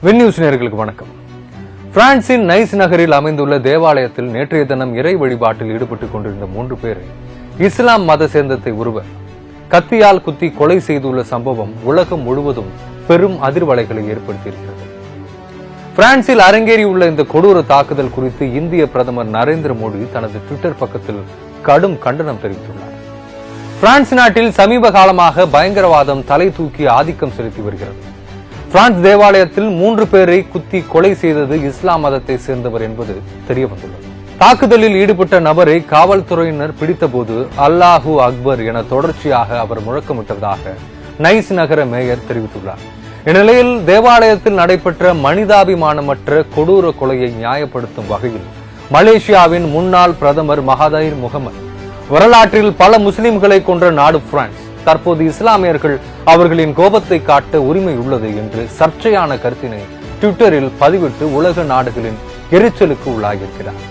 Win news நேயர்களுக்கு வணக்கம். பிரான்சின் நைஸ் நகரில் அமைந்துள்ள தேவாலயத்தில் நேற்றைய தினம் இறை வழிபாட்டில் ஈடுபட்டுக் கொண்டிருந்த 3 பேரை இஸ்லாம் மத சேர்ந்தத்தை ஒருவர் கத்தியால் குத்தி கொலை செய்துள்ள சம்பவம் உலகம் முழுவதும் பெரும் அதிர்வலைகளை ஏற்படுத்தியிருக்கிறது. பிரான்சில் அரங்கேறியுள்ள இந்த கொடூர தாக்குதல் குறித்து இந்திய பிரதமர் நரேந்திர மோடி தனது ட்விட்டர் பக்கத்தில் கடும் கண்டனம் தெரிவித்துள்ளார். பிரான்ஸ் நாட்டில் சமீப காலமாக பயங்கரவாதம் தலை தூக்கி ஆதிக்கம் செலுத்தி வருகிறது. பிரான்ஸ் தேவாலயத்தில் 3 பேரை குத்தி கொலை செய்தது இஸ்லாம் மதத்தை சேர்ந்தவர் என்பது தெரியவந்துள்ளது. தாக்குதலில் ஈடுபட்ட நபரை காவல்துறையினர் பிடித்தபோது அல்லாஹூ அக்பர் என தொடர்ச்சியாக அவர் முழக்கமிட்டதாக நைஸ் நகர மேயர் தெரிவித்துள்ளார். இந்நிலையில் தேவாலயத்தில் நடைபெற்ற மனிதாபிமானமற்ற கொடூர கொலையை நியாயப்படுத்தும் வகையில் மலேசியாவின் முன்னாள் பிரதமர் மகாதீர் முகமது, வரலாற்றில் பல முஸ்லிம்களை கொன்ற நாடு பிரான்ஸ், தற்போது இஸ்லாமியர்கள் அவர்களின் கோபத்தை காட்ட உரிமை உள்ளது என்று சர்ச்சையான கருத்தினை ட்விட்டரில் பதிவிட்டு உலக நாடுகளின் எரிச்சலுக்கு உள்ளாகியிருக்கிறார்.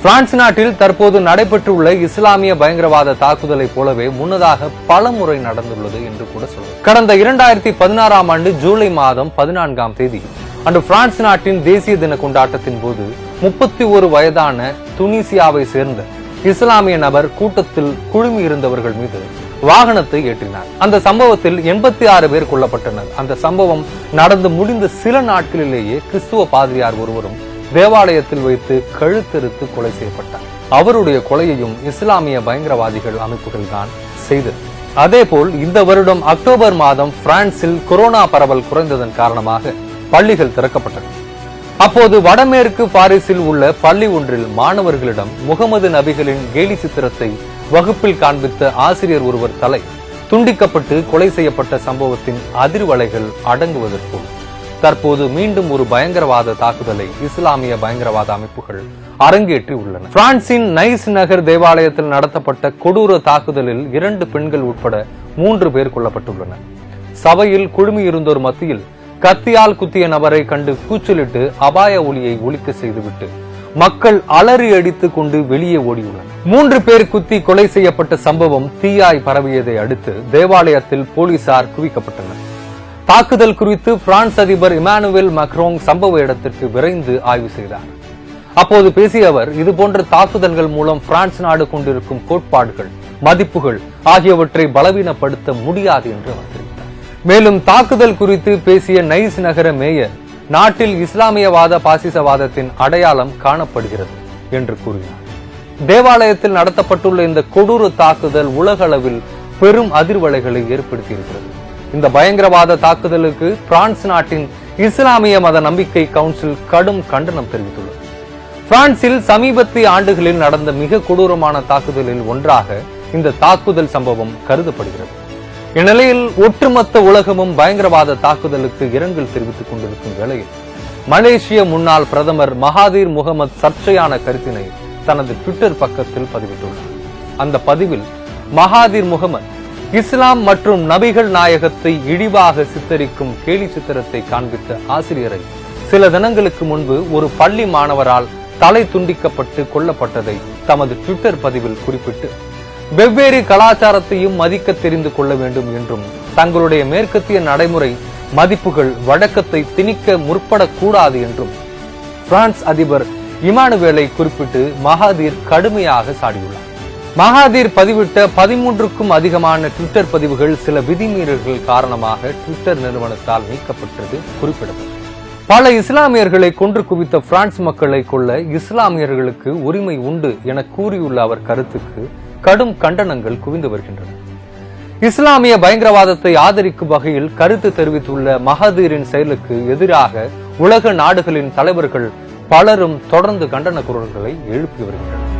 பிரான்ஸ் நாட்டில் தற்போது நடைபெற்றுள்ள இஸ்லாமிய பயங்கரவாத தாக்குதலை போலவே முன்னதாக பல முறை நடந்துள்ளது என்று கூட சொல்லும். கடந்த 2016ஆம் ஆண்டு ஜூலை மாதம் 14ஆம் தேதி அன்று பிரான்ஸ் நாட்டின் தேசிய தின கொண்டாட்டத்தின் போது 31 வயதான துனிசியாவை சேர்ந்த இஸ்லாமிய நபர் கூட்டத்தில் குழுமி இருந்தவர்கள் மீது வாகனத்தை ஏற்றினார். அந்த சம்பவத்தில் 86 பேர் கொல்லப்பட்டனர். அந்த சம்பவம் நடந்து முடிந்த சில நாட்களிலேயே கிறிஸ்துவ பாதிரியார் ஒருவரும் தேவாலயத்தில் வைத்து கழுத்தெடுத்து கொலை செய்யப்பட்டார். அவருடைய கொலையையும் இஸ்லாமிய பயங்கரவாதிகள் அமைப்புகள் தான் செய்தது. அதேபோல் இந்த வருடம் அக்டோபர் மாதம் பிரான்சில் கொரோனா பரவல் குறைந்ததன் காரணமாக பள்ளிகள் திறக்கப்பட்டன. அப்போது வடமேற்கு பாரிஸில் உள்ள பள்ளி ஒன்றில் மாணவர்களிடம் முகமது நபிகளின் கேலி சித்திரத்தை வகுப்பில் காண்பித்த ஆசிரியர் ஒருவர் தலை துண்டிக்கப்பட்டு கொலை செய்யப்பட்ட சம்பவத்தின் அதிர்வலைகள் அடங்குவதற்குள் தற்போது மீண்டும் ஒரு பயங்கரவாத தாக்குதலை இஸ்லாமிய பயங்கரவாத அமைப்புகள் அரங்கேற்றி உள்ளன. பிரான்சின் நைஸ் நகர் தேவாலயத்தில் நடத்தப்பட்ட கொடூர தாக்குதலில் 2 பெண்கள் உட்பட 3 பேர் கொல்லப்பட்டுள்ளனர். சபையில் குழுமியிருந்தோர் மத்தியில் கத்தியால் குத்திய நபரை கண்டு கூச்சலிட்டு அபாய ஒலியை ஒலிக்க செய்துவிட்டு மக்கள் அலறி அடித்துக் கொண்டு வெளியே ஓடியுள்ளனர். 3 பேர் குத்தி கொலை செய்யப்பட்ட சம்பவம் தீயாய் பரவியதை அடுத்து தேவாலயத்தில் போலீசார் குவிக்கப்பட்டனர். தாக்குதல் குறித்து பிரான்ஸ் அதிபர் இமானுவேல் மக்ரோங் சம்பவ இடத்திற்கு விரைந்து ஆய்வு செய்தார். அப்போது பேசிய அவர், இதுபோன்ற தாக்குதல்கள் மூலம் பிரான்ஸ் நாடு கொண்டிருக்கும் கோட்பாடுகள், மதிப்புகள் ஆகியவற்றை பலவீனப்படுத்த முடியாது என்று அவர் தெரிவித்தார். மேலும் தாக்குதல் குறித்து பேசிய நைஸ் நகர மேயர், நாட்டில் இஸ்லாமியவாத பாசிசவாதத்தின் அடையாளம் காணப்படுகிறது என்று கூறினார். தேவாலயத்தில் நடத்தப்பட்டுள்ள இந்த கொடூர தாக்குதல் உலக அளவில் பெரும் அதிர்வலைகளை ஏற்படுத்தியிருக்கிறது. இந்த பயங்கரவாத தாக்குதலுக்கு பிரான்ஸ் நாட்டின் இஸ்லாமிய மத நம்பிக்கை கவுன்சில் கடும் கண்டனம் தெரிவித்துள்ளது. பிரான்சில் சமீபத்திய ஆண்டுகளில் நடந்த மிக கொடூரமான தாக்குதலில் ஒன்றாக இந்த தாக்குதல் சம்பவம் கருதப்படுகிறது. இந்நிலையில் ஒட்டுமொத்த உலகமும் பயங்கரவாத தாக்குதலுக்கு இரங்கல் தெரிவித்துக் கொண்டிருக்கும் வேளையில் மலேசிய முன்னாள் பிரதமர் மகாதீர் முகமது சர்ச்சையான கருத்தினை தனது ட்விட்டர் பக்கத்தில் பதிவிட்டுள்ளார். அந்த பதிவில் மகாதீர் முகமது இஸ்லாம் மற்றும் நபிகள் நாயகத்தை இழிவாக சித்தரிக்கும் கேலி சித்திரத்தை காண்பித்த ஆசிரியரை சில தினங்களுக்கு முன்பு ஒரு பள்ளி மாணவரால் தலை துண்டிக்கப்பட்டு கொல்லப்பட்டதை தமது ட்விட்டர் பதிவில் குறிப்பிட்டு, வெவ்வேறு கலாச்சாரத்தையும் மதிக்க தெரிந்து கொள்ள வேண்டும் என்றும் தங்களுடைய மேற்கத்திய நடைமுறை மதிப்புகள் வழக்கத்தை திணிக்க முற்படக்கூடாது என்றும் பிரான்ஸ் அதிபர் இமானுவேலை குறிப்பிட்டு மகாதீர் கடுமையாக சாடியுள்ளார். மகாதீர் பதிவிட்ட 13க்கும் அதிகமான ட்விட்டர் பதிவுகள் சில விதிமீறல்கள் காரணமாக ட்விட்டர் நிறுவனத்தால் நீக்கப்பட்டது குறிப்பிடப்பட்டது. பல இஸ்லாமியர்களை கொன்று குவித்த பிரான்ஸ் மக்களை கொல்ல இஸ்லாமியர்களுக்கு உரிமை உண்டு என கூறியுள்ள அவர் கருத்துக்கு கடும் கண்டனங்கள் குவிந்து வருகின்றன. இஸ்லாமிய பயங்கரவாதத்தை ஆதரிக்கும் வகையில் கருத்து தெரிவித்துள்ள மகாதீரின் செயலுக்கு எதிராக உலக நாடுகளின் தலைவர்கள் பலரும் தொடர்ந்து கண்டன குரல்களை எழுப்பி வருகின்றனர்.